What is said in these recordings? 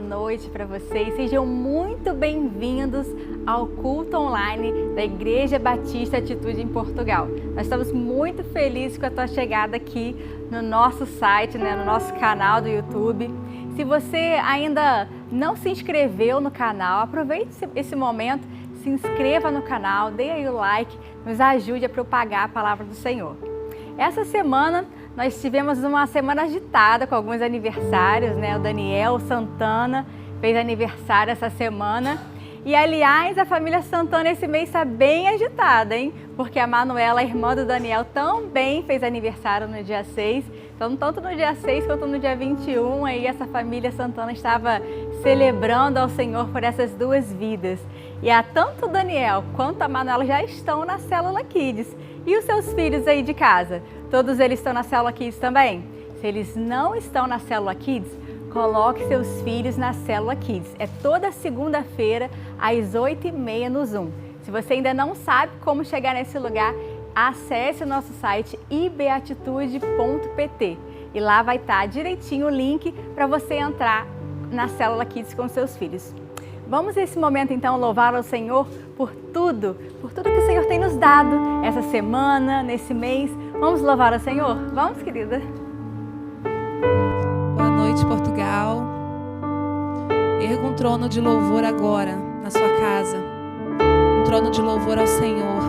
noite para vocês. Sejam muito bem-vindos ao culto online da Igreja Batista Atitude em Portugal. Nós estamos muito felizes com a tua chegada aqui no nosso site, no nosso canal do YouTube. Se você ainda não se inscreveu no canal, aproveite esse momento, se inscreva no canal, dê aí o like, nos ajude a propagar a palavra do Senhor. Essa semana nós tivemos uma semana agitada com alguns aniversários, O Daniel Santana fez aniversário essa semana. E, aliás, a família Santana esse mês está bem agitada, hein? Porque a Manuela, a irmã do Daniel, também fez aniversário no dia 6. Então, tanto no dia 6 quanto no dia 21, aí essa família Santana estava celebrando ao Senhor por essas duas vidas. E tanto o Daniel quanto a Manuela já estão na Célula Kids. E os seus filhos aí de casa? Todos eles estão na Célula Kids também? Se eles não estão na Célula Kids, coloque seus filhos na Célula Kids. É toda segunda-feira, às 8h30 no Zoom. Se você ainda não sabe como chegar nesse lugar, acesse o nosso site ibeatitude.pt e lá vai estar direitinho o link para você entrar na Célula Kids com seus filhos. Vamos nesse momento então louvar ao Senhor por tudo que o Senhor tem nos dado essa semana, nesse mês. Vamos louvar ao Senhor? Vamos, querida? Boa noite, Portugal. Erga um trono de louvor agora na sua casa. Um trono de louvor ao Senhor,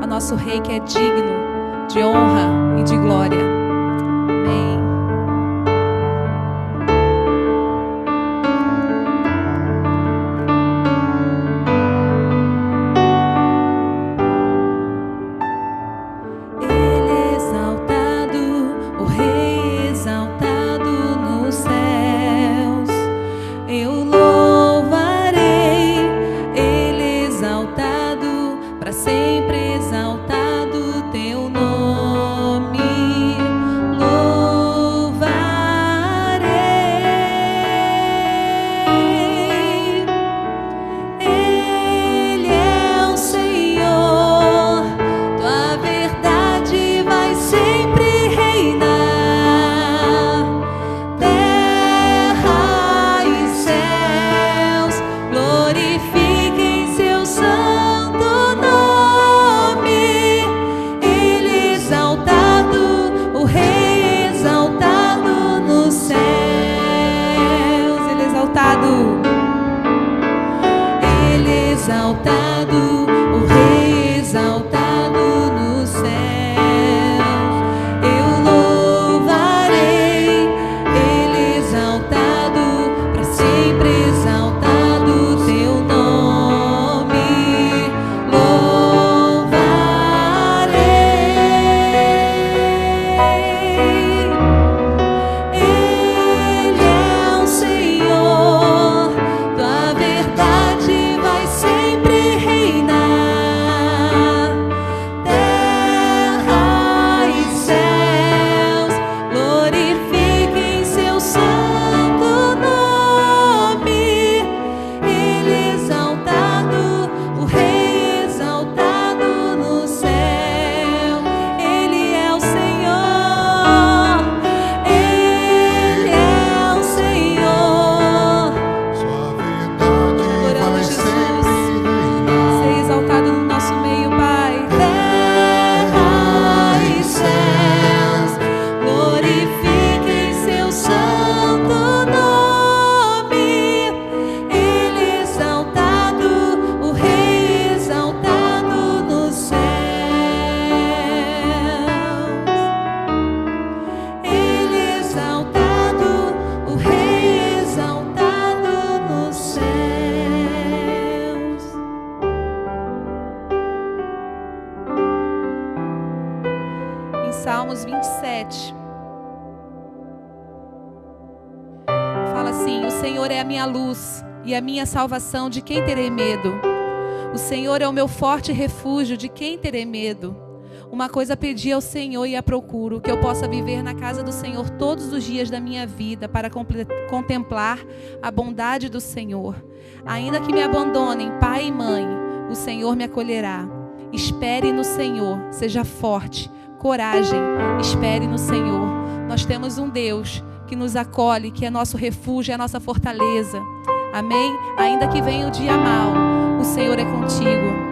ao nosso Rei que é digno de honra e de glória. Amém. Salmos 27. Fala assim: o Senhor é a minha luz e a minha salvação, de quem terei medo? O Senhor é o meu forte refúgio, de quem terei medo? Uma coisa pedi ao Senhor e a procuro, que eu possa viver na casa do Senhor todos os dias da minha vida, para contemplar a bondade do Senhor. Ainda que me abandonem pai e mãe, o Senhor me acolherá. Espere no Senhor, seja forte, coragem, espere no Senhor. Nós temos um Deus que nos acolhe, que é nosso refúgio, é a nossa fortaleza. Amém? Ainda que venha o dia mau, o Senhor é contigo.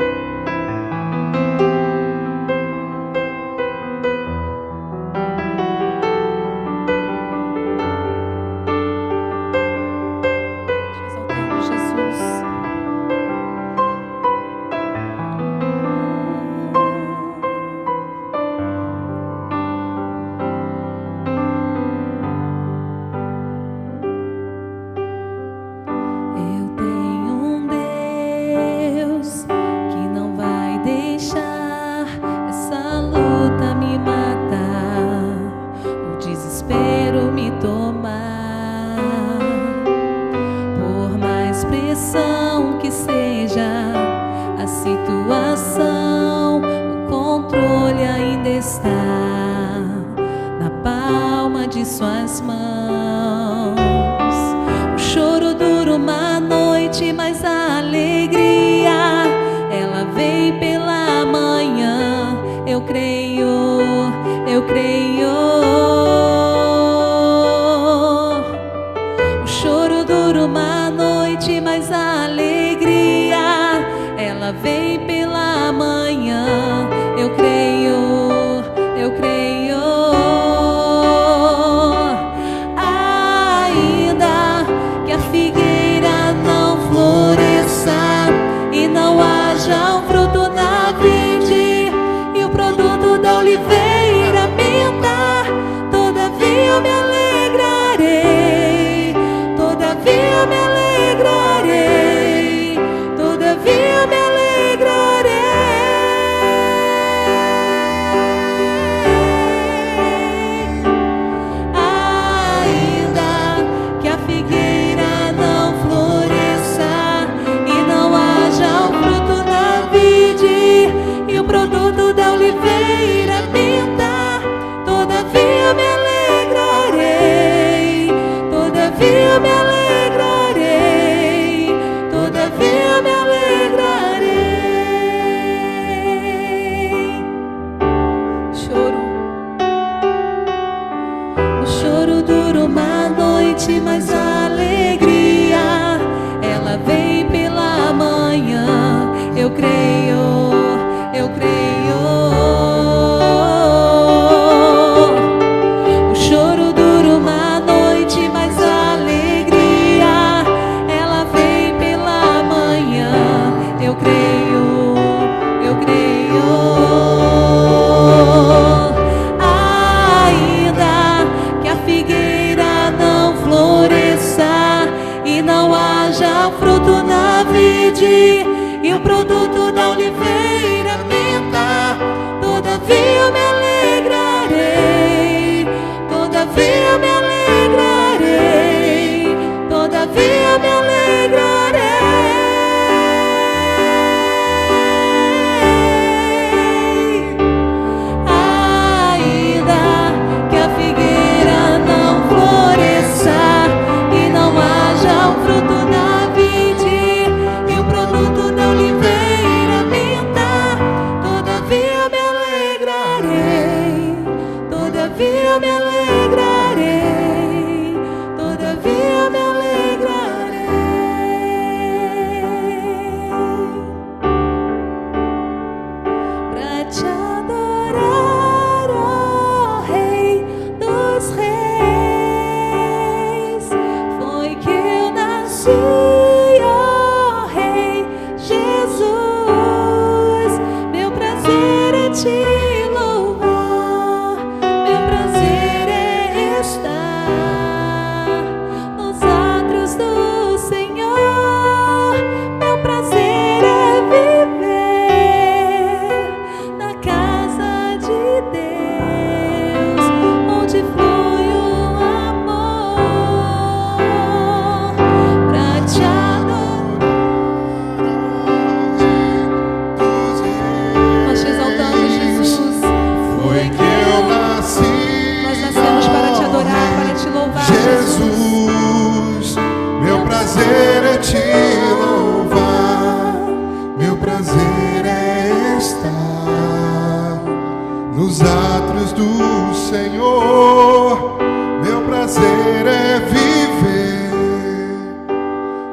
nos átrios do Senhor. Meu prazer prazer é viver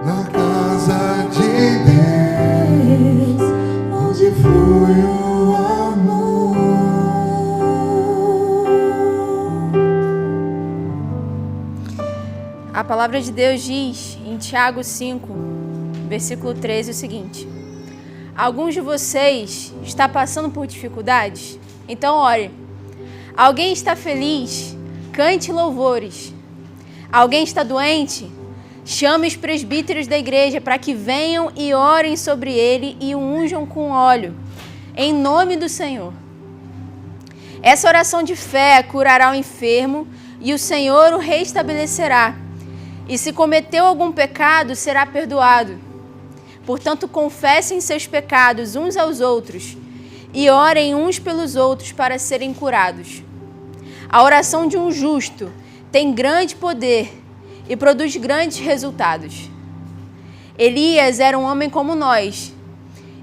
na casa de Deus, onde flui o amor. A palavra de Deus diz em Tiago 5, versículo 13 o seguinte: alguns de vocês estão passando por dificuldades? Então ore. Alguém está feliz? Cante louvores. Alguém está doente? Chame os presbíteros da igreja para que venham e orem sobre ele e o unjam com óleo, em nome do Senhor. Essa oração de fé curará o enfermo e o Senhor o restabelecerá. E se cometeu algum pecado, será perdoado. Portanto, confessem seus pecados uns aos outros e orem uns pelos outros para serem curados. A oração de um justo tem grande poder e produz grandes resultados. Elias era um homem como nós,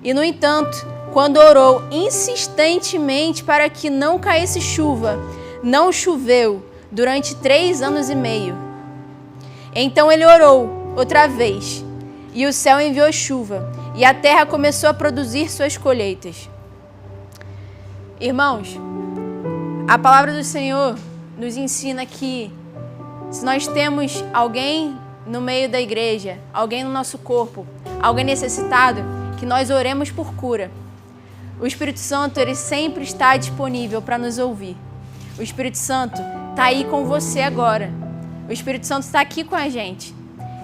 e, no entanto, quando orou insistentemente para que não caísse chuva, não choveu durante 3 anos e meio. Então ele orou outra vez, e o céu enviou chuva, e a terra começou a produzir suas colheitas. Irmãos, a palavra do Senhor nos ensina que se nós temos alguém no meio da igreja, alguém no nosso corpo, alguém necessitado, que nós oremos por cura. O Espírito Santo, ele sempre está disponível para nos ouvir. O Espírito Santo está aí com você agora. O Espírito Santo está aqui com a gente.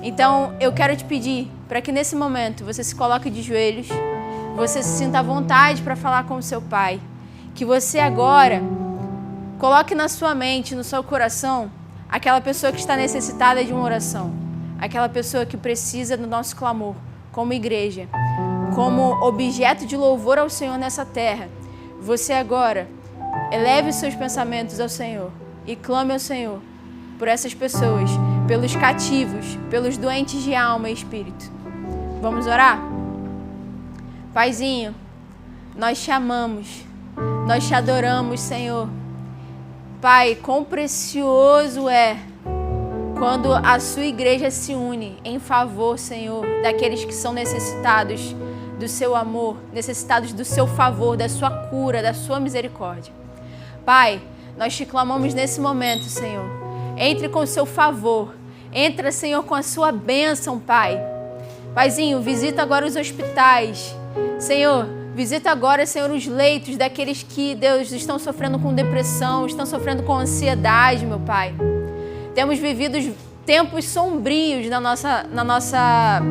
Então, eu quero te pedir para que nesse momento você se coloque de joelhos, você se sinta à vontade para falar com o seu Pai. Que você agora coloque na sua mente, no seu coração, aquela pessoa que está necessitada de uma oração. Aquela pessoa que precisa do nosso clamor, como igreja, como objeto de louvor ao Senhor nessa terra. Você agora eleve os seus pensamentos ao Senhor e clame ao Senhor por essas pessoas, pelos cativos, pelos doentes de alma e espírito. Vamos orar? Paizinho, nós te amamos, nós te adoramos, Senhor. Pai, quão precioso é quando a sua igreja se une em favor, Senhor, daqueles que são necessitados do seu amor, necessitados do seu favor, da sua cura, da sua misericórdia. Pai, nós te clamamos nesse momento, Senhor. Entre com o seu favor. Entra, Senhor, com a sua bênção, Pai. Paizinho, visita agora os hospitais. Senhor, visita agora, Senhor, os leitos daqueles que, Deus, estão sofrendo com depressão, estão sofrendo com ansiedade, meu Pai. Temos vivido tempos sombrios na nossa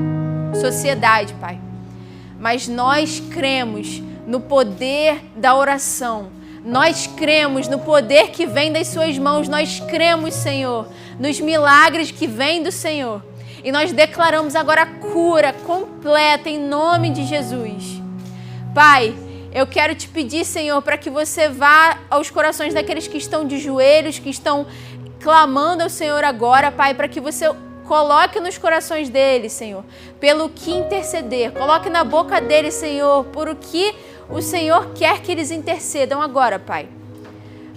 sociedade, Pai. Mas nós cremos no poder da oração. Nós cremos no poder que vem das suas mãos. Nós cremos, Senhor, nos milagres que vêm do Senhor. E nós declaramos agora a cura completa em nome de Jesus. Pai, eu quero te pedir, Senhor, para que você vá aos corações daqueles que estão de joelhos, que estão clamando ao Senhor agora, Pai, para que você coloque nos corações deles, Senhor, pelo que interceder. Coloque na boca deles, Senhor, por o que o Senhor quer que eles intercedam agora, Pai.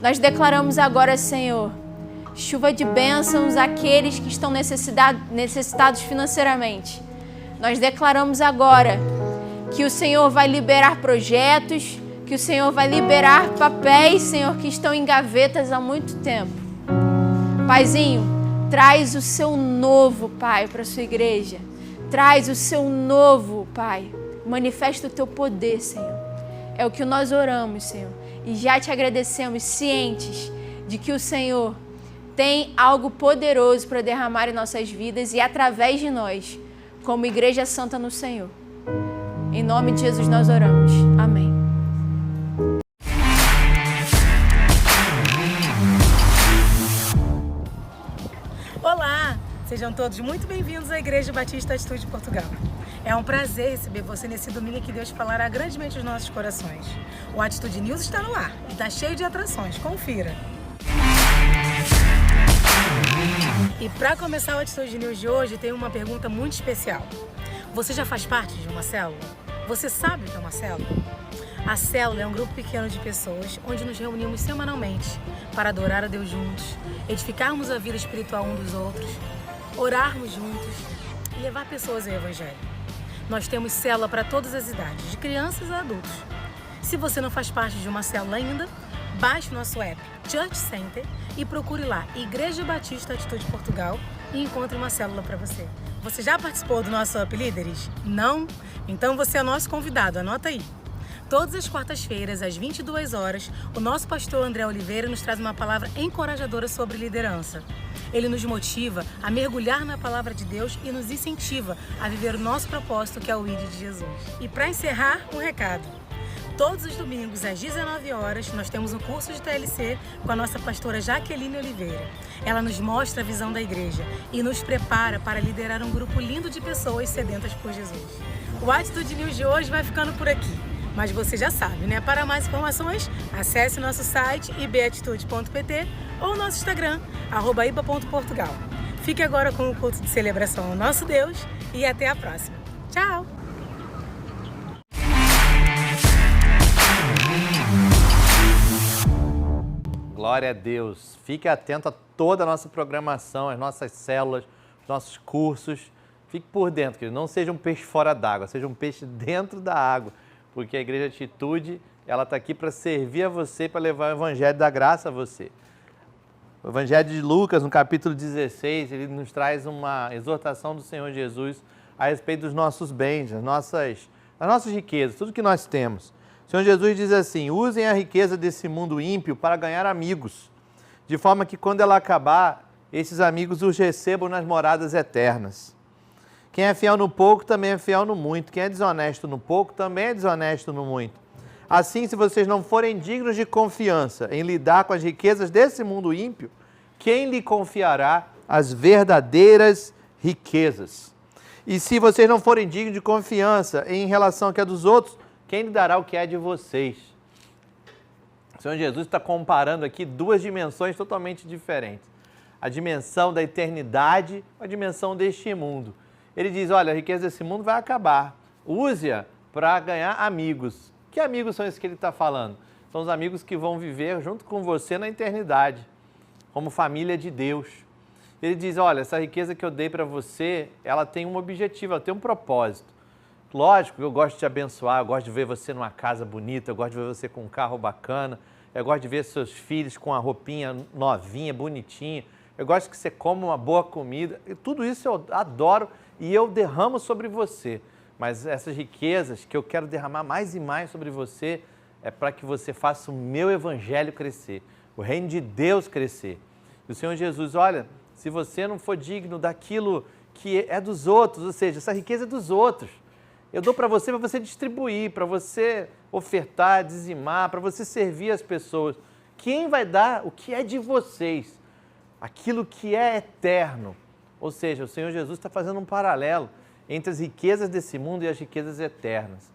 Nós declaramos agora, Senhor, chuva de bênçãos àqueles que estão necessitados financeiramente. Nós declaramos agora que o Senhor vai liberar projetos, que o Senhor vai liberar papéis, Senhor, que estão em gavetas há muito tempo. Paizinho, traz o seu novo, Pai, para a sua igreja. Traz o seu novo, Pai. Manifesta o teu poder, Senhor. É o que nós oramos, Senhor. E já te agradecemos, cientes de que o Senhor tem algo poderoso para derramar em nossas vidas e através de nós, como Igreja Santa no Senhor. Em nome de Jesus nós oramos. Amém. Olá! Sejam todos muito bem-vindos à Igreja Batista Atitude Portugal. É um prazer receber você nesse domingo em que Deus falará grandemente aos nossos corações. O Atitude News está no ar e está cheio de atrações. Confira! E para começar o Atitude News de hoje, tem uma pergunta muito especial. Você já faz parte de uma célula? Você sabe o que é uma célula? A célula é um grupo pequeno de pessoas onde nos reunimos semanalmente para adorar a Deus juntos, edificarmos a vida espiritual um dos outros, orarmos juntos e levar pessoas ao Evangelho. Nós temos célula para todas as idades, de crianças a adultos. Se você não faz parte de uma célula ainda, baixe o nosso app Church Center e procure lá Igreja Batista Atitude Portugal e encontre uma célula para você. Você já participou do nosso Up Líderes? Não? Então você é nosso convidado, anota aí. Todas as quartas-feiras, às 22 horas, o nosso pastor André Oliveira nos traz uma palavra encorajadora sobre liderança. Ele nos motiva a mergulhar na palavra de Deus e nos incentiva a viver o nosso propósito, que é o ID de Jesus. E para encerrar, um recado. Todos os domingos, às 19 horas, nós temos um curso de TLC com a nossa pastora Jaqueline Oliveira. Ela nos mostra a visão da igreja e nos prepara para liderar um grupo lindo de pessoas sedentas por Jesus. O Atitude News de hoje vai ficando por aqui. Mas você já sabe, né? Para mais informações, acesse nosso site ibatitude.pt ou nosso Instagram, @iba.portugal. Fique agora com o culto de celebração ao nosso Deus e até a próxima. Tchau! Glória a Deus. Fique atento a toda a nossa programação, as nossas células, os nossos cursos. Fique por dentro, querido. Não seja um peixe fora d'água, seja um peixe dentro da água. Porque a Igreja Atitude, ela está aqui para servir a você, para levar o Evangelho da graça a você. O Evangelho de Lucas, no capítulo 16, ele nos traz uma exortação do Senhor Jesus a respeito dos nossos bens, das nossas riquezas, tudo que nós temos. O Senhor Jesus diz assim: usem a riqueza desse mundo ímpio para ganhar amigos, de forma que quando ela acabar, esses amigos os recebam nas moradas eternas. Quem é fiel no pouco também é fiel no muito. Quem é desonesto no pouco também é desonesto no muito. Assim, se vocês não forem dignos de confiança em lidar com as riquezas desse mundo ímpio, quem lhe confiará as verdadeiras riquezas? E se vocês não forem dignos de confiança em relação ao que é dos outros, quem lhe dará o que é de vocês? O Senhor Jesus está comparando aqui duas dimensões totalmente diferentes. A dimensão da eternidade com a dimensão deste mundo. Ele diz, olha, a riqueza desse mundo vai acabar. Use-a para ganhar amigos. Que amigos são esses que ele está falando? São os amigos que vão viver junto com você na eternidade, como família de Deus. Ele diz, olha, essa riqueza que eu dei para você, ela tem um objetivo, ela tem um propósito. Lógico que eu gosto de te abençoar, eu gosto de ver você numa casa bonita, eu gosto de ver você com um carro bacana, eu gosto de ver seus filhos com a roupinha novinha, bonitinha, eu gosto que você coma uma boa comida, e tudo isso eu adoro e eu derramo sobre você. Mas essas riquezas que eu quero derramar mais e mais sobre você é para que você faça o meu evangelho crescer, o reino de Deus crescer. E o Senhor Jesus, olha, se você não for digno daquilo que é dos outros, ou seja, essa riqueza é dos outros, eu dou para você distribuir, para você ofertar, dizimar, para você servir as pessoas. Quem vai dar o que é de vocês? Aquilo que é eterno. Ou seja, o Senhor Jesus está fazendo um paralelo entre as riquezas desse mundo e as riquezas eternas.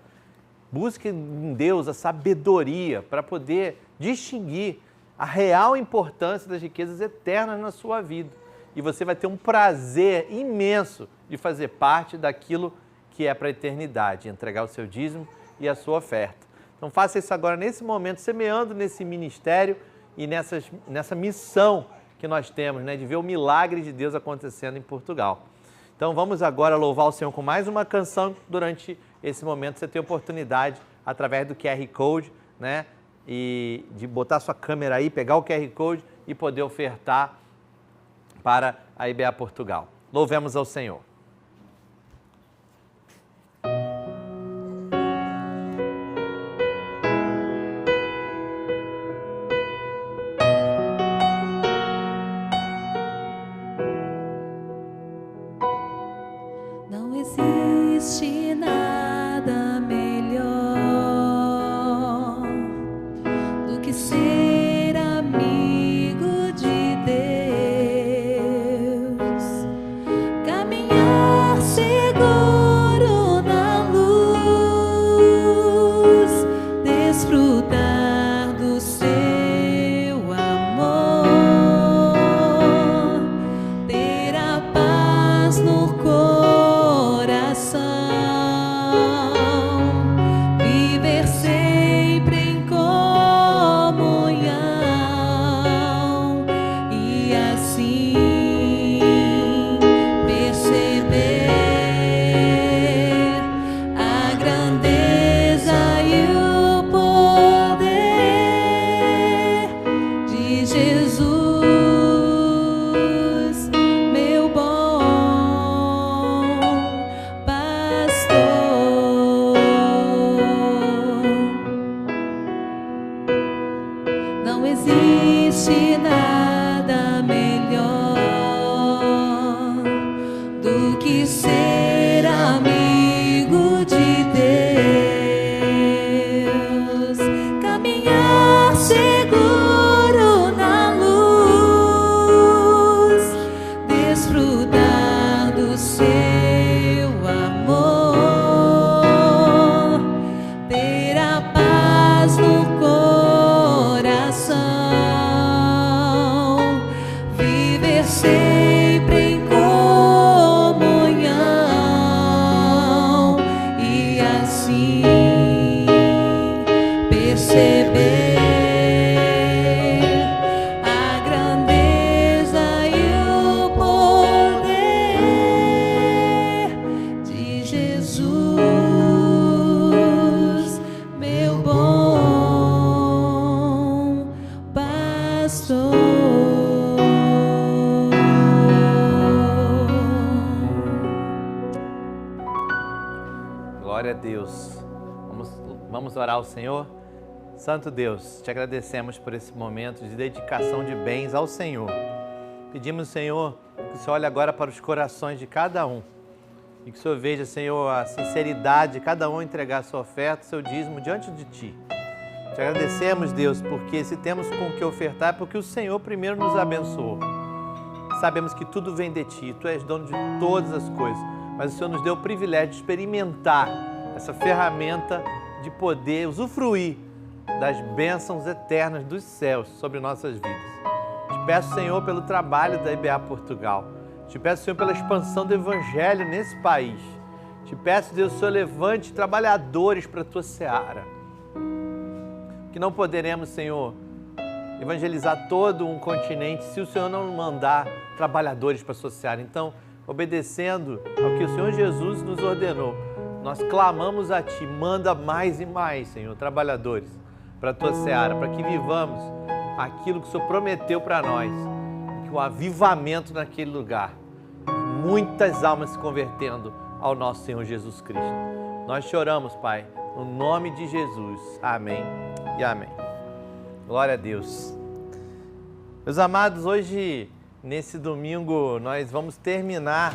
Busque em Deus a sabedoria para poder distinguir a real importância das riquezas eternas na sua vida. E você vai ter um prazer imenso de fazer parte daquilo que é para a eternidade, entregar o seu dízimo e a sua oferta. Então faça isso agora, nesse momento, semeando nesse ministério e nessa missão que nós temos, né, de ver o milagre de Deus acontecendo em Portugal. Então vamos agora louvar o Senhor com mais uma canção. Durante esse momento você tem oportunidade, através do QR Code, né, e de botar sua câmera aí, pegar o QR Code e poder ofertar para a IBA Portugal. Louvemos ao Senhor. Não existe nada melhor do que ser amigo de Deus, caminhar seguro na luz, desfrutar do seu amor, ter a paz no coração, viver sem Não existe nada melhor do que ser amigo de Deus, caminhar seguro na luz, desfrutar do seu amor, ter a paz no coração, viver sempre em comunhão e assim perceber a grandeza e o poder de Jesus, meu bom pastor. Glória a Deus. Vamos orar ao Senhor? Santo Deus, te agradecemos por esse momento de dedicação de bens ao Senhor. Pedimos, Senhor, que o Senhor olhe agora para os corações de cada um e que o Senhor veja, Senhor, a sinceridade de cada um entregar a sua oferta, seu dízimo diante de Ti. Te agradecemos, Deus, porque se temos com o que ofertar é porque o Senhor primeiro nos abençoou. Sabemos que tudo vem de Ti, Tu és dono de todas as coisas, mas o Senhor nos deu o privilégio de experimentar essa ferramenta de poder usufruir das bênçãos eternas dos céus sobre nossas vidas. Te peço, Senhor, pelo trabalho da IBA Portugal. Te peço, Senhor, pela expansão do Evangelho nesse país. Te peço, Deus, Senhor, levante trabalhadores para a Tua seara. Que não poderemos, Senhor, evangelizar todo um continente se o Senhor não mandar trabalhadores para a Sua seara. Então, obedecendo ao que o Senhor Jesus nos ordenou, nós clamamos a Ti, manda mais e mais, Senhor, trabalhadores para a Tua seara, para que vivamos aquilo que o Senhor prometeu para nós, que o avivamento naquele lugar, muitas almas se convertendo ao nosso Senhor Jesus Cristo. Nós te oramos, Pai, no nome de Jesus. Amém e amém. Glória a Deus. Meus amados, hoje, nesse domingo, nós vamos terminar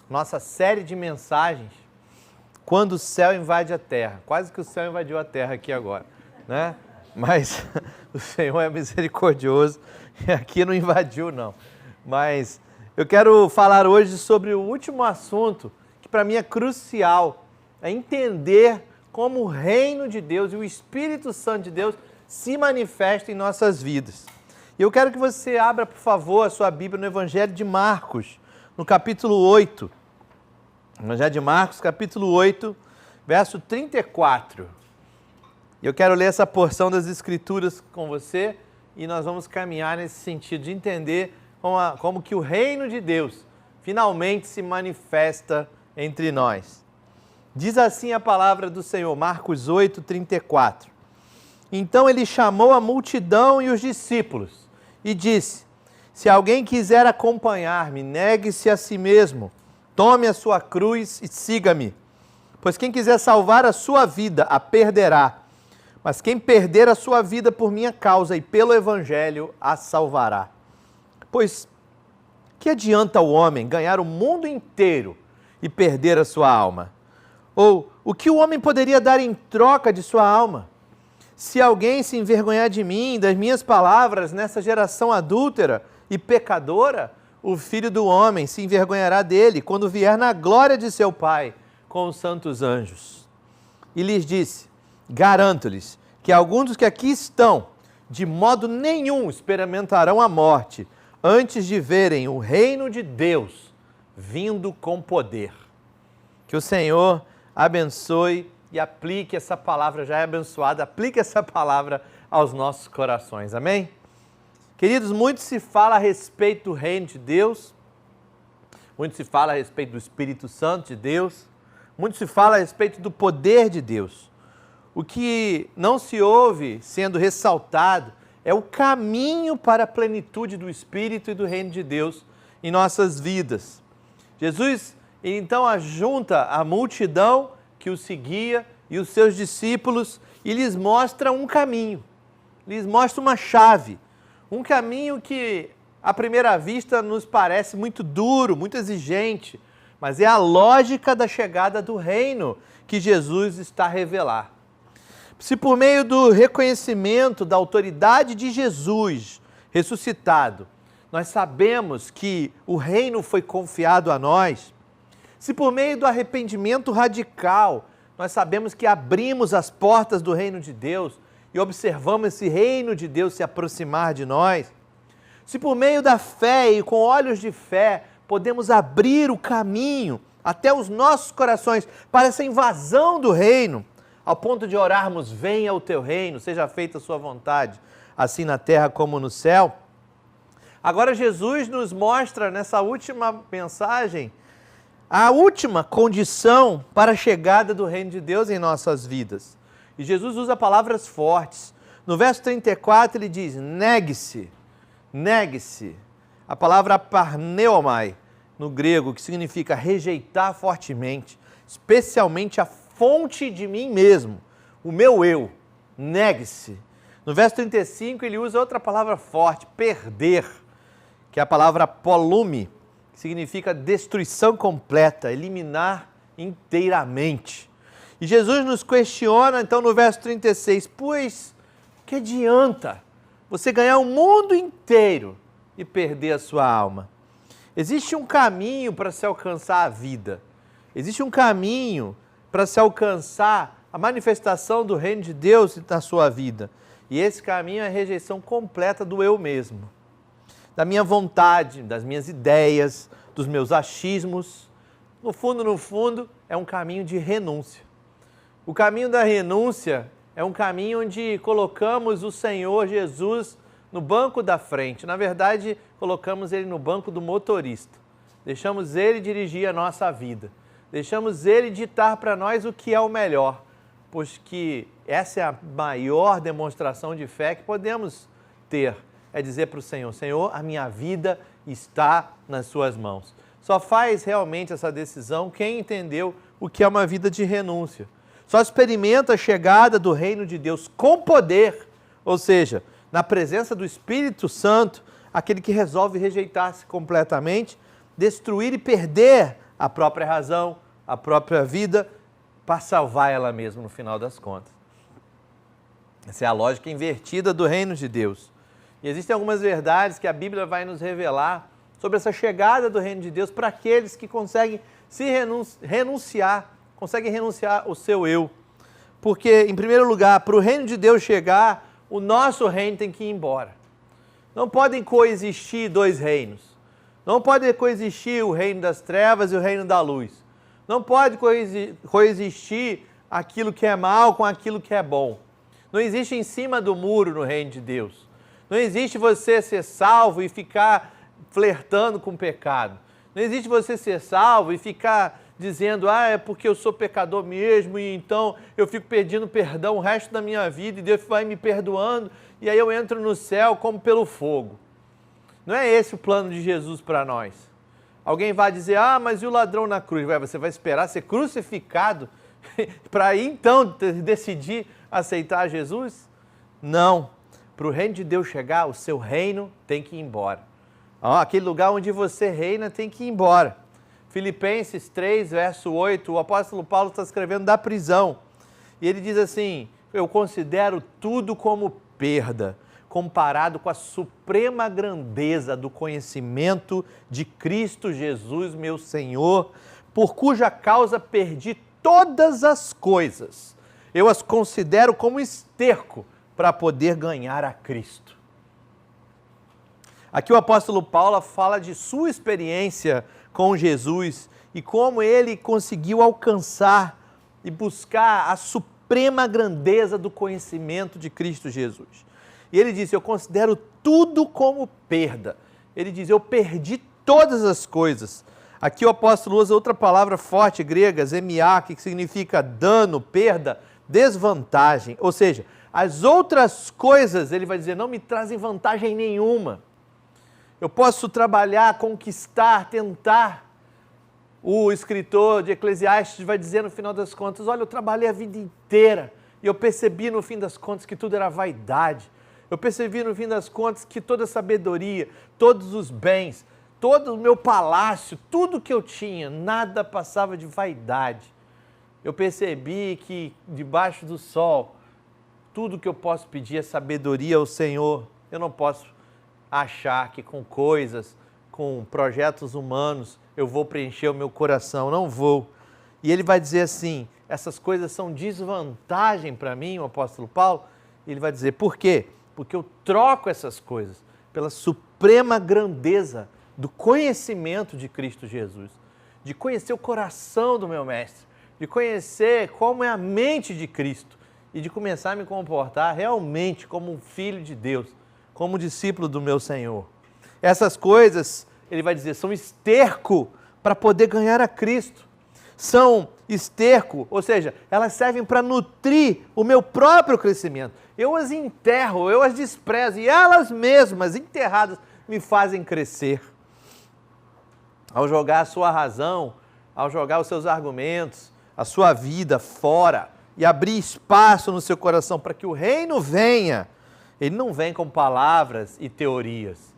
nossa série de mensagens Quando o Céu Invade a Terra. Quase que o céu invadiu a Terra aqui agora, né? Mas o Senhor é misericordioso e aqui não invadiu, não. Mas eu quero falar hoje sobre o último assunto que para mim é crucial, é entender como o reino de Deus e o Espírito Santo de Deus se manifestam em nossas vidas. E eu quero que você abra, por favor, a sua Bíblia no Evangelho de Marcos, no capítulo 8. Evangelho de Marcos, capítulo 8, verso 34. Eu quero ler essa porção das Escrituras com você e nós vamos caminhar nesse sentido de entender como que o reino de Deus finalmente se manifesta entre nós. Diz assim a palavra do Senhor, Marcos 8, 34. Então ele chamou a multidão e os discípulos e disse: se alguém quiser acompanhar-me, negue-se a si mesmo, tome a sua cruz e siga-me. Pois quem quiser salvar a sua vida, a perderá. Mas quem perder a sua vida por minha causa e pelo Evangelho, a salvará. Pois que adianta o homem ganhar o mundo inteiro e perder a sua alma? Ou o que o homem poderia dar em troca de sua alma? Se alguém se envergonhar de mim, das minhas palavras, nessa geração adúltera e pecadora, o Filho do Homem se envergonhará dele quando vier na glória de seu Pai com os santos anjos. E lhes disse: garanto-lhes que alguns dos que aqui estão, de modo nenhum experimentarão a morte, antes de verem o reino de Deus vindo com poder. Que o Senhor abençoe e aplique essa palavra, já é abençoada, aplique essa palavra aos nossos corações, amém? Queridos, muito se fala a respeito do reino de Deus, muito se fala a respeito do Espírito Santo de Deus, muito se fala a respeito do poder de Deus. O que não se ouve sendo ressaltado é o caminho para a plenitude do Espírito e do reino de Deus em nossas vidas. Jesus, então, ajunta a multidão que o seguia e os seus discípulos e lhes mostra um caminho, lhes mostra uma chave, um caminho que à primeira vista nos parece muito duro, muito exigente, mas é a lógica da chegada do reino que Jesus está a revelar. Se por meio do reconhecimento da autoridade de Jesus ressuscitado, nós sabemos que o reino foi confiado a nós, se por meio do arrependimento radical, nós sabemos que abrimos as portas do reino de Deus e observamos esse reino de Deus se aproximar de nós, se por meio da fé e com olhos de fé podemos abrir o caminho até os nossos corações para essa invasão do reino, ao ponto de orarmos, venha o teu reino, seja feita a sua vontade, assim na terra como no céu. Agora Jesus nos mostra nessa última mensagem a última condição para a chegada do reino de Deus em nossas vidas. E Jesus usa palavras fortes. No verso 34 ele diz, negue-se. Negue-se, a palavra parneomai, no grego, que significa rejeitar fortemente, especialmente a fonte de mim mesmo, o meu eu, negue-se. No verso 35 ele usa outra palavra forte, perder, que é a palavra polume, que significa destruição completa, eliminar inteiramente. E Jesus nos questiona, então, no verso 36, pois que adianta você ganhar o mundo inteiro e perder a sua alma? Existe um caminho para se alcançar a vida. Existe um caminho para se alcançar a manifestação do reino de Deus na sua vida. E esse caminho é a rejeição completa do eu mesmo, da minha vontade, das minhas ideias, dos meus achismos. No fundo, é um caminho de renúncia. O caminho da renúncia é um caminho onde colocamos o Senhor Jesus no banco da frente. Na verdade, colocamos Ele no banco do motorista. Deixamos Ele dirigir a nossa vida. Deixamos Ele ditar para nós o que é o melhor. Pois que essa é a maior demonstração de fé que podemos ter. É dizer para o Senhor, Senhor, a minha vida está nas suas mãos. Só faz realmente essa decisão quem entendeu o que é uma vida de renúncia. Só experimenta a chegada do reino de Deus com poder, ou seja, na presença do Espírito Santo, aquele que resolve rejeitar-se completamente, destruir e perder a própria razão, a própria vida, para salvar ela mesma no final das contas. Essa é a lógica invertida do reino de Deus. E existem algumas verdades que a Bíblia vai nos revelar sobre essa chegada do reino de Deus para aqueles que conseguem conseguem renunciar ao seu eu. Porque, em primeiro lugar, para o reino de Deus chegar, o nosso reino tem que ir embora. Não podem coexistir dois reinos. Não pode coexistir o reino das trevas e o reino da luz. Não pode coexistir aquilo que é mal com aquilo que é bom. Não existe em cima do muro no reino de Deus. Não existe você ser salvo e ficar flertando com o pecado. Não existe você ser salvo e ficar dizendo, é porque eu sou pecador mesmo e então eu fico pedindo perdão o resto da minha vida e Deus vai me perdoando e aí eu entro no céu como pelo fogo. Não é esse o plano de Jesus para nós. Alguém vai dizer, mas e o ladrão na cruz? Você vai esperar ser crucificado para aí então decidir aceitar Jesus? Não. Para o reino de Deus chegar, o seu reino tem que ir embora. Aquele lugar onde você reina tem que ir embora. Filipenses 3, verso 8, o apóstolo Paulo está escrevendo da prisão. E ele diz assim, eu considero tudo como perda, comparado com a suprema grandeza do conhecimento de Cristo Jesus, meu Senhor, por cuja causa perdi todas as coisas. Eu as considero como esterco para poder ganhar a Cristo. Aqui o apóstolo Paulo fala de sua experiência com Jesus e como ele conseguiu alcançar e buscar a suprema grandeza do conhecimento de Cristo Jesus. E ele diz, eu considero tudo como perda. Ele diz, eu perdi todas as coisas. Aqui o apóstolo usa outra palavra forte grega, zemia, que significa dano, perda, desvantagem. Ou seja, as outras coisas, ele vai dizer, não me trazem vantagem nenhuma. Eu posso trabalhar, conquistar, tentar O escritor de Eclesiastes vai dizer no final das contas, olha, eu trabalhei a vida inteira e eu percebi no fim das contas que tudo era vaidade. Eu percebi no fim das contas que toda a sabedoria, todos os bens, todo o meu palácio, tudo que eu tinha, nada passava de vaidade. Eu percebi que debaixo do sol, tudo que eu posso pedir é sabedoria ao Senhor. Eu não posso achar que com coisas, com projetos humanos, eu vou preencher o meu coração. Não vou. E ele vai dizer assim, essas coisas são desvantagem para mim, o apóstolo Paulo. E ele vai dizer, por quê? Porque eu troco essas coisas pela suprema grandeza do conhecimento de Cristo Jesus, de conhecer o coração do meu mestre, de conhecer como é a mente de Cristo e de começar a me comportar realmente como um filho de Deus, como discípulo do meu Senhor. Essas coisas, ele vai dizer, são esterco para poder ganhar a Cristo. São esterco, ou seja, elas servem para nutrir o meu próprio crescimento. Eu as enterro, eu as desprezo e elas mesmas, enterradas, me fazem crescer. Ao jogar a sua razão, ao jogar os seus argumentos, a sua vida fora e abrir espaço no seu coração para que o reino venha, ele não vem com palavras e teorias.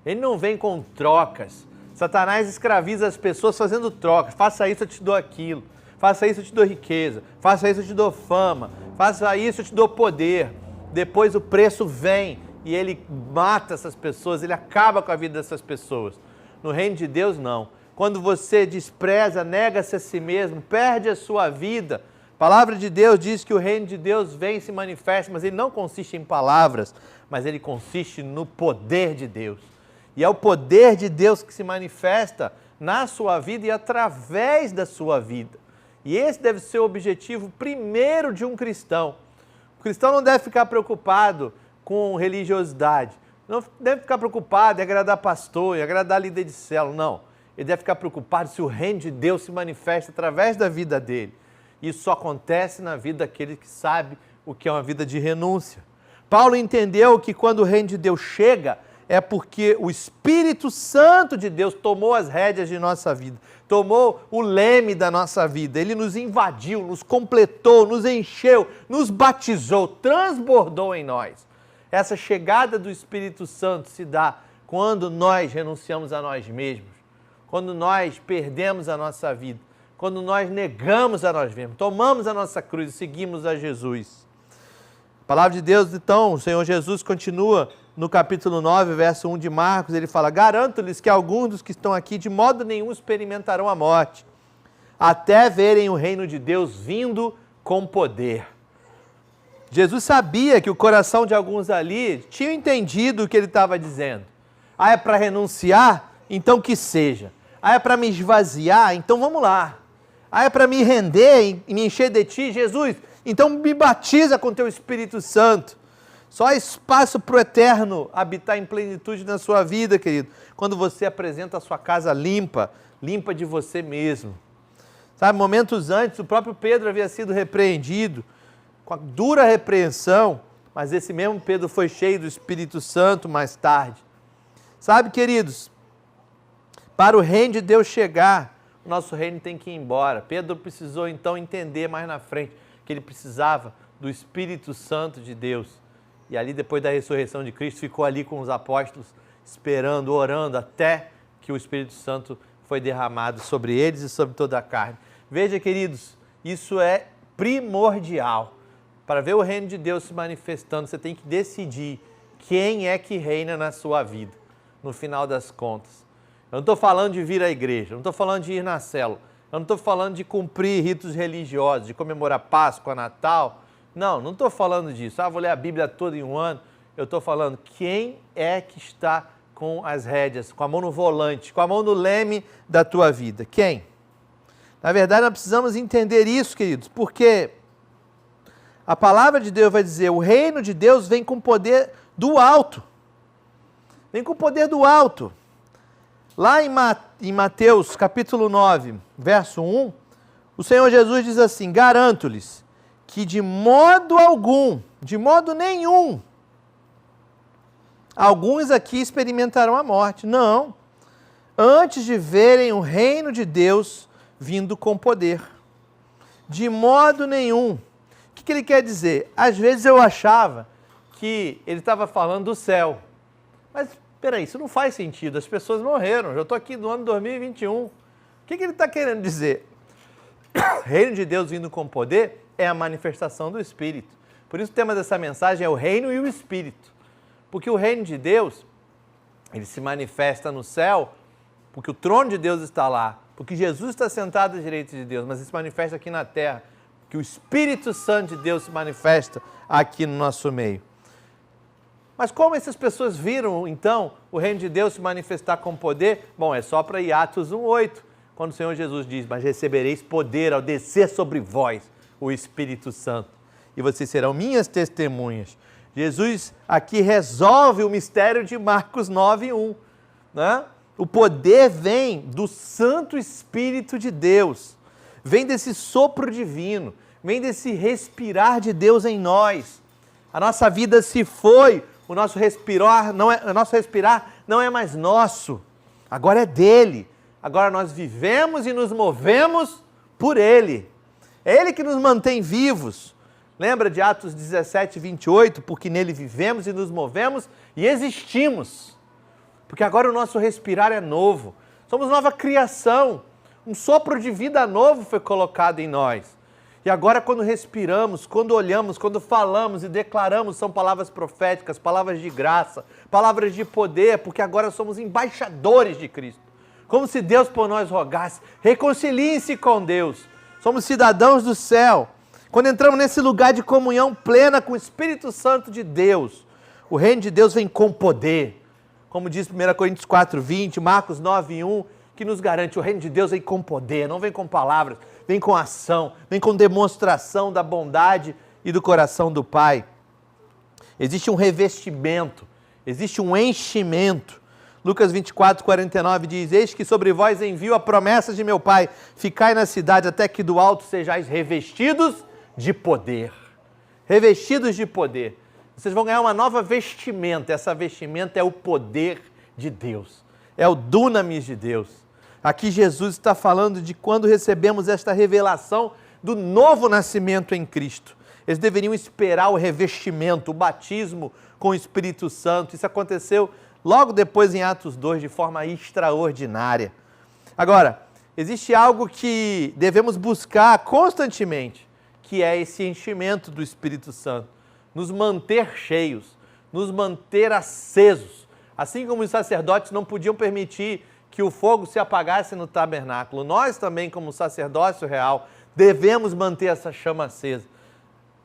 Ele não vem com trocas. Satanás escraviza as pessoas fazendo trocas. Faça isso, eu te dou aquilo. Faça isso, eu te dou riqueza. Faça isso, eu te dou fama. Faça isso, eu te dou poder. Depois o preço vem e ele mata essas pessoas, ele acaba com a vida dessas pessoas. No reino de Deus, não. Quando você despreza, nega-se a si mesmo, perde a sua vida. A palavra de Deus diz que o reino de Deus vem e se manifesta, mas ele não consiste em palavras, mas ele consiste no poder de Deus. E é o poder de Deus que se manifesta na sua vida e através da sua vida. E esse deve ser o objetivo primeiro de um cristão. O cristão não deve ficar preocupado com religiosidade. Não deve ficar preocupado em agradar pastor, em agradar líder de célula, não. Ele deve ficar preocupado se o reino de Deus se manifesta através da vida dele. Isso só acontece na vida daquele que sabe o que é uma vida de renúncia. Paulo entendeu que quando o reino de Deus chega, é porque o Espírito Santo de Deus tomou as rédeas de nossa vida, tomou o leme da nossa vida, ele nos invadiu, nos completou, nos encheu, nos batizou, transbordou em nós. Essa chegada do Espírito Santo se dá quando nós renunciamos a nós mesmos, quando nós perdemos a nossa vida, quando nós negamos a nós mesmos, tomamos a nossa cruz e seguimos a Jesus. A palavra de Deus, então, o Senhor Jesus continua no capítulo 9, verso 1 de Marcos, ele fala, garanto-lhes que alguns dos que estão aqui de modo nenhum experimentarão a morte, até verem o reino de Deus vindo com poder. Jesus sabia que o coração de alguns ali tinha entendido o que ele estava dizendo. Ah, é para renunciar? Então que seja. Ah, é para me esvaziar? Então vamos lá. Ah, é para me render e me encher de ti? Jesus, então me batiza com teu Espírito Santo. Só há espaço para o eterno habitar em plenitude na sua vida, querido, quando você apresenta a sua casa limpa, limpa de você mesmo. Sabe, momentos antes, o próprio Pedro havia sido repreendido, com a dura repreensão, mas esse mesmo Pedro foi cheio do Espírito Santo mais tarde. Sabe, queridos, para o reino de Deus chegar, o nosso reino tem que ir embora. Pedro precisou então entender mais na frente que ele precisava do Espírito Santo de Deus. E ali, depois da ressurreição de Cristo, ficou ali com os apóstolos, esperando, orando, até que o Espírito Santo foi derramado sobre eles e sobre toda a carne. Veja, queridos, isso é primordial. Para ver o reino de Deus se manifestando, você tem que decidir quem é que reina na sua vida, no final das contas. Eu não estou falando de vir à igreja, eu não estou falando de ir na célula, eu não estou falando de cumprir ritos religiosos, de comemorar Páscoa, Natal. Não estou falando disso. Vou ler a Bíblia toda em um ano. Eu estou falando quem é que está com as rédeas, com a mão no volante, com a mão no leme da tua vida. Quem? Na verdade, nós precisamos entender isso, queridos, porque a palavra de Deus vai dizer, o reino de Deus vem com o poder do alto. Vem com o poder do alto. Lá em Mateus, capítulo 9, verso 1, o Senhor Jesus diz assim, garanto-lhes que de modo algum, de modo nenhum, alguns aqui experimentarão a morte. Não. antes de verem o reino de Deus vindo com poder. De modo nenhum. O que ele quer dizer? Às vezes eu achava que ele estava falando do céu. Mas, peraí, isso não faz sentido. As pessoas morreram. Já estou aqui no ano 2021. O que ele está querendo dizer? O reino de Deus vindo com poder é a manifestação do Espírito. Por isso o tema dessa mensagem é o reino e o Espírito. Porque o reino de Deus, ele se manifesta no céu, porque o trono de Deus está lá, porque Jesus está sentado à direita de Deus, mas ele se manifesta aqui na terra, que o Espírito Santo de Deus se manifesta aqui no nosso meio. Mas como essas pessoas viram, então, o reino de Deus se manifestar com poder? Bom, é só para ir Atos 1:8, quando o Senhor Jesus diz, mas recebereis poder ao descer sobre vós o Espírito Santo, e vocês serão minhas testemunhas. Jesus aqui resolve o mistério de Marcos 9:1, né? O poder vem do Santo Espírito de Deus, vem desse sopro divino, vem desse respirar de Deus em nós. A nossa vida se foi, o nosso respirar não é mais nosso, agora é dele. Agora nós vivemos e nos movemos por ele. É ele que nos mantém vivos. Lembra de Atos 17:28? Porque nele vivemos e nos movemos e existimos. Porque agora o nosso respirar é novo. Somos nova criação. Um sopro de vida novo foi colocado em nós. E agora quando respiramos, quando olhamos, quando falamos e declaramos, são palavras proféticas, palavras de graça, palavras de poder, porque agora somos embaixadores de Cristo. Como se Deus por nós rogasse, reconciliem-se com Deus. Somos cidadãos do céu. Quando entramos nesse lugar de comunhão plena com o Espírito Santo de Deus, o reino de Deus vem com poder. Como diz 1 Coríntios 4:20, Marcos 9:1, que nos garante o reino de Deus vem com poder, não vem com palavras, vem com ação, vem com demonstração da bondade e do coração do Pai. Existe um revestimento, existe um enchimento. Lucas 24:49 diz, eis que sobre vós envio a promessa de meu Pai, ficai na cidade até que do alto sejais revestidos de poder. Revestidos de poder. Vocês vão ganhar uma nova vestimenta, essa vestimenta é o poder de Deus, é o dunamis de Deus. Aqui Jesus está falando de quando recebemos esta revelação do novo nascimento em Cristo. Eles deveriam esperar o revestimento, o batismo com o Espírito Santo. Isso aconteceu logo depois em Atos 2, de forma extraordinária. Agora, existe algo que devemos buscar constantemente, que é esse enchimento do Espírito Santo. Nos manter cheios, nos manter acesos. Assim como os sacerdotes não podiam permitir que o fogo se apagasse no tabernáculo, nós também, como sacerdócio real, devemos manter essa chama acesa.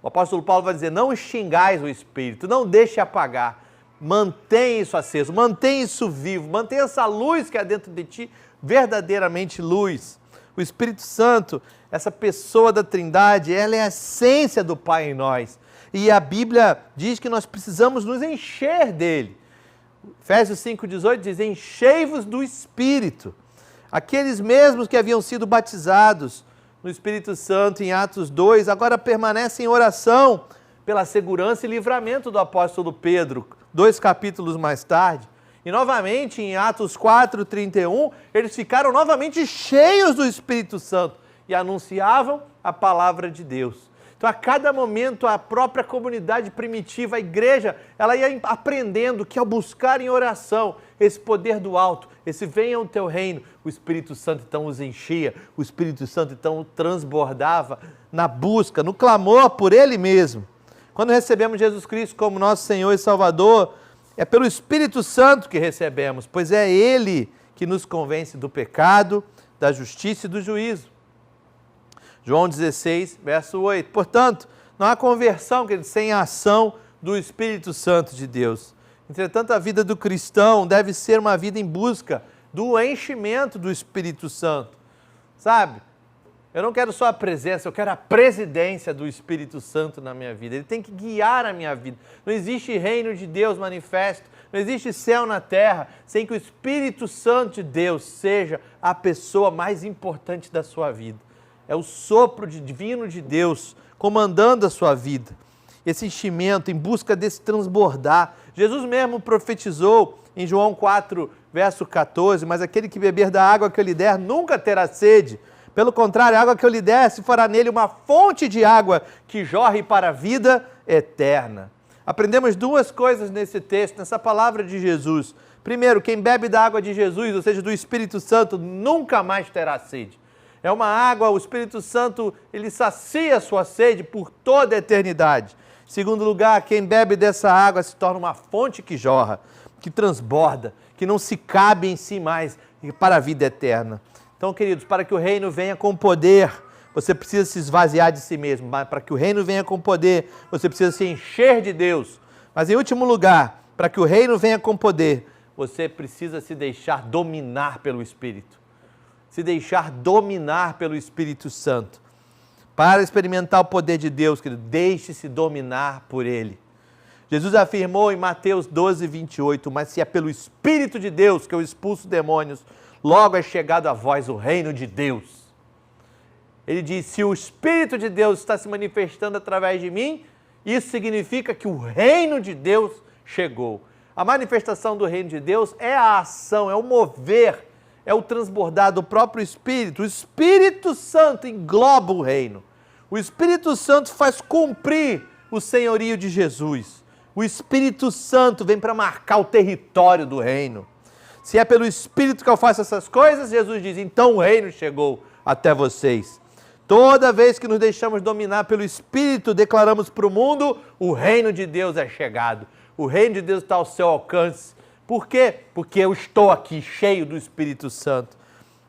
O apóstolo Paulo vai dizer, não extingais o Espírito, não deixe apagar. Mantém isso aceso, mantém isso vivo, mantém essa luz que há dentro de ti, verdadeiramente luz. O Espírito Santo, essa pessoa da Trindade, ela é a essência do Pai em nós. E a Bíblia diz que nós precisamos nos encher dele. Efésios 5:18 diz, enchei-vos do Espírito. Aqueles mesmos que haviam sido batizados no Espírito Santo em Atos 2, agora permanecem em oração pela segurança e livramento do apóstolo Pedro, 2 capítulos mais tarde. E novamente em Atos 4:31, eles ficaram novamente cheios do Espírito Santo e anunciavam a palavra de Deus. Então, a cada momento, a própria comunidade primitiva, a igreja, ela ia aprendendo que ao buscar em oração esse poder do alto, esse venha o teu reino, o Espírito Santo então os enchia, o Espírito Santo então transbordava na busca, no clamor por Ele mesmo. Quando recebemos Jesus Cristo como nosso Senhor e Salvador, é pelo Espírito Santo que recebemos, pois é Ele que nos convence do pecado, da justiça e do juízo. João 16, verso 8. Portanto, não há conversão sem a ação do Espírito Santo de Deus. Entretanto, a vida do cristão deve ser uma vida em busca do enchimento do Espírito Santo. Sabe? Eu não quero só a presença, eu quero a presidência do Espírito Santo na minha vida. Ele tem que guiar a minha vida. Não existe reino de Deus manifesto, não existe céu na terra sem que o Espírito Santo de Deus seja a pessoa mais importante da sua vida. É o sopro divino de Deus comandando a sua vida. Esse enchimento em busca desse transbordar. Jesus mesmo profetizou em João 4, verso 14, mas aquele que beber da água que eu lhe der nunca terá sede. Pelo contrário, a água que eu lhe der, se fará nele uma fonte de água que jorre para a vida eterna. Aprendemos duas coisas nesse texto, nessa palavra de Jesus. Primeiro, quem bebe da água de Jesus, ou seja, do Espírito Santo, nunca mais terá sede. É uma água, o Espírito Santo, ele sacia a sua sede por toda a eternidade. Segundo lugar, quem bebe dessa água se torna uma fonte que jorra, que transborda, que não se cabe em si mais para a vida eterna. Então, queridos, para que o reino venha com poder, você precisa se esvaziar de si mesmo. Mas para que o reino venha com poder, você precisa se encher de Deus. Mas, em último lugar, para que o reino venha com poder, você precisa se deixar dominar pelo Espírito. Se deixar dominar pelo Espírito Santo. Para experimentar o poder de Deus, querido, deixe-se dominar por Ele. Jesus afirmou em Mateus 12, 28, mas se é pelo Espírito de Deus que eu expulso demônios, logo é chegado a vós o reino de Deus. Ele diz, se o Espírito de Deus está se manifestando através de mim, isso significa que o reino de Deus chegou. A manifestação do reino de Deus é a ação, é o mover, é o transbordar do próprio Espírito. O Espírito Santo engloba o reino. O Espírito Santo faz cumprir o senhorio de Jesus. O Espírito Santo vem para marcar o território do reino. Se é pelo Espírito que eu faço essas coisas, Jesus diz, então o reino chegou até vocês. Toda vez que nos deixamos dominar pelo Espírito, declaramos para o mundo, o reino de Deus é chegado. O reino de Deus está ao seu alcance. Por quê? Porque eu estou aqui, cheio do Espírito Santo.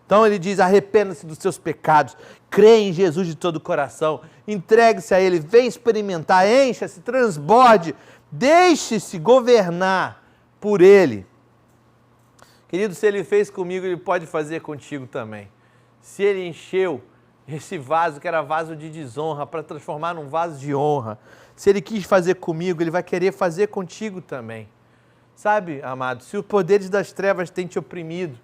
Então ele diz, arrependa-se dos seus pecados, crê em Jesus de todo o coração, entregue-se a Ele, vem experimentar, encha-se, transborde, deixe-se governar por Ele. Querido, se Ele fez comigo, Ele pode fazer contigo também. Se Ele encheu esse vaso, que era vaso de desonra, para transformar num vaso de honra, se Ele quis fazer comigo, Ele vai querer fazer contigo também. Sabe, amado, se os poderes das trevas têm te oprimido,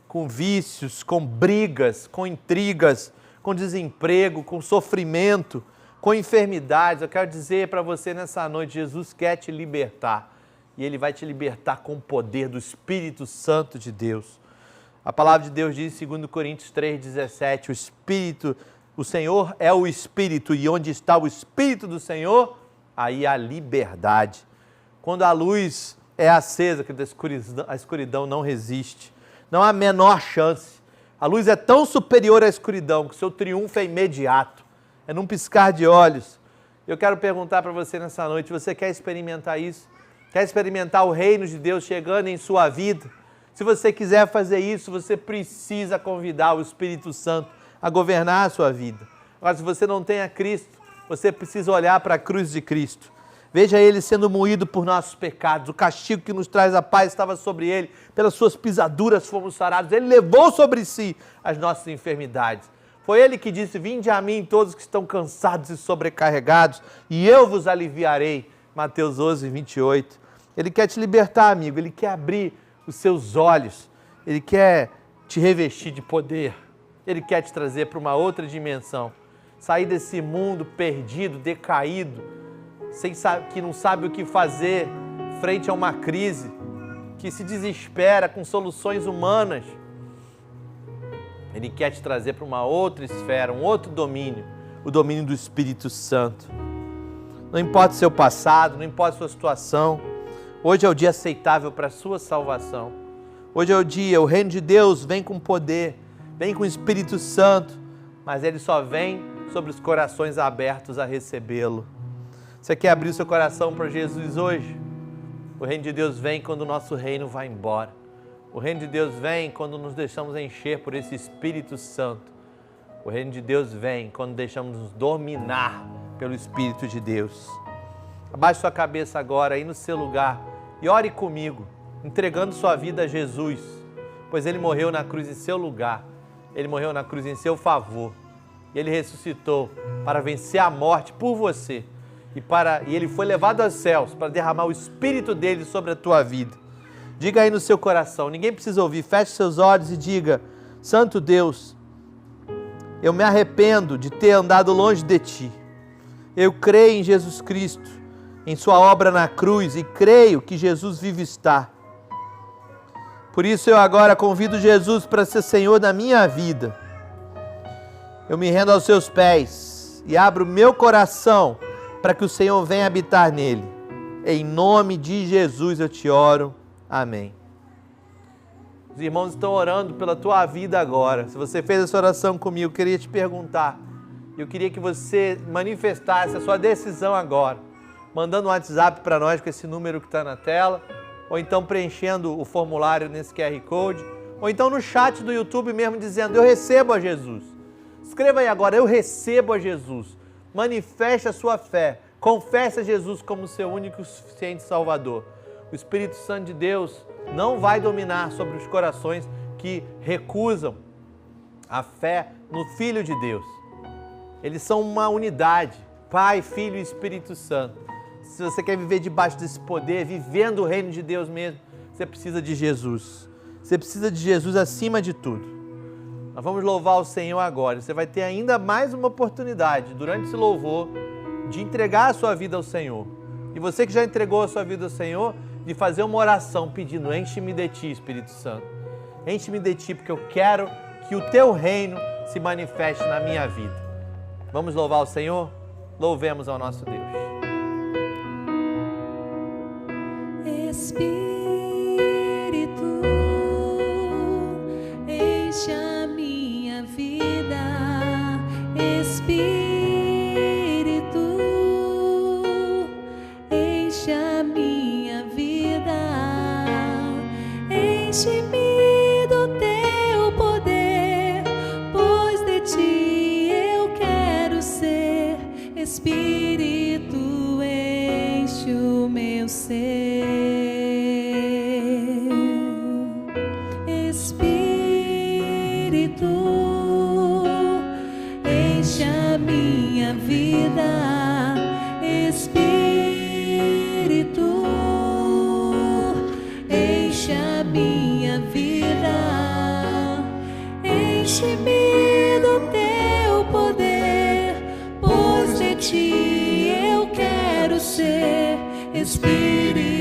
com vícios, com brigas, com intrigas, com desemprego, com sofrimento, com enfermidades, eu quero dizer para você nessa noite, Jesus quer te libertar. E Ele vai te libertar com o poder do Espírito Santo de Deus. A palavra de Deus diz em 2 Coríntios 3,17, o Senhor é o Espírito, e onde está o Espírito do Senhor, aí há liberdade. Quando a luz é acesa, que a escuridão não resiste. Não há a menor chance. A luz é tão superior à escuridão que o seu triunfo é imediato. É num piscar de olhos. Eu quero perguntar para você nessa noite, você quer experimentar isso? Quer experimentar o reino de Deus chegando em sua vida? Se você quiser fazer isso, você precisa convidar o Espírito Santo a governar a sua vida. Agora, se você não tem a Cristo, você precisa olhar para a cruz de Cristo. Veja Ele sendo moído por nossos pecados. O castigo que nos traz a paz estava sobre Ele. Pelas suas pisaduras fomos sarados. Ele levou sobre si as nossas enfermidades. Foi Ele que disse, vinde a mim todos que estão cansados e sobrecarregados, e eu vos aliviarei. Mateus 11, 28. Ele quer te libertar, amigo. Ele quer abrir os seus olhos. Ele quer te revestir de poder. Ele quer te trazer para uma outra dimensão. Sair desse mundo perdido, decaído, que não sabe o que fazer frente a uma crise, que se desespera com soluções humanas. Ele quer te trazer para uma outra esfera, um outro domínio, o domínio do Espírito Santo. Não importa o seu passado, não importa a sua situação, hoje é o dia aceitável para a sua salvação. Hoje é o dia, o reino de Deus vem com poder, vem com o Espírito Santo, mas ele só vem sobre os corações abertos a recebê-lo. Você quer abrir o seu coração para Jesus hoje? O reino de Deus vem quando o nosso reino vai embora. O reino de Deus vem quando nos deixamos encher por esse Espírito Santo. O reino de Deus vem quando deixamos nos dominar pelo Espírito de Deus. Abaixe sua cabeça agora aí no seu lugar e ore comigo, entregando sua vida a Jesus, pois Ele morreu na cruz em seu lugar. Ele morreu na cruz em seu favor. E Ele ressuscitou para vencer a morte por você. E Ele foi levado aos céus para derramar o Espírito dEle sobre a tua vida. Diga aí no seu coração, ninguém precisa ouvir, feche seus olhos e diga, Santo Deus, eu me arrependo de ter andado longe de Ti. Eu creio em Jesus Cristo, em Sua obra na cruz, e creio que Jesus vive está. Por isso eu agora convido Jesus para ser Senhor da minha vida. Eu me rendo aos seus pés e abro meu coração para que o Senhor venha habitar nele. Em nome de Jesus eu te oro. Amém. Os irmãos estão orando pela tua vida agora. Se você fez essa oração comigo, eu queria te perguntar. Eu queria que você manifestasse a sua decisão agora, mandando um WhatsApp para nós com esse número que está na tela, ou então preenchendo o formulário nesse QR Code, ou então no chat do YouTube mesmo dizendo, eu recebo a Jesus. Escreva aí agora, eu recebo a Jesus. Manifeste a sua fé. Confesse a Jesus como seu único e suficiente Salvador. O Espírito Santo de Deus não vai dominar sobre os corações que recusam a fé no Filho de Deus. Eles são uma unidade, Pai, Filho e Espírito Santo. Se você quer viver debaixo desse poder, vivendo o reino de Deus mesmo, você precisa de Jesus. Você precisa de Jesus acima de tudo. Nós vamos louvar o Senhor agora. Você vai ter ainda mais uma oportunidade, durante esse louvor, de entregar a sua vida ao Senhor. E você que já entregou a sua vida ao Senhor, de fazer uma oração pedindo, enche-me de Ti, Espírito Santo. Enche-me de Ti, porque eu quero que o Teu reino se manifeste na minha vida. Vamos louvar o Senhor? Louvemos ao nosso Deus. Espírito, enche a minha vida. Espírito, enche a minha vida. Enche-me do Teu poder, pois de Ti eu quero ser. Espírito, enche o meu ser. Espírito, enche a minha vida. Espírito, enche a minha vida. Enche-me do Teu poder, pois de Ti eu quero ser. Espírito,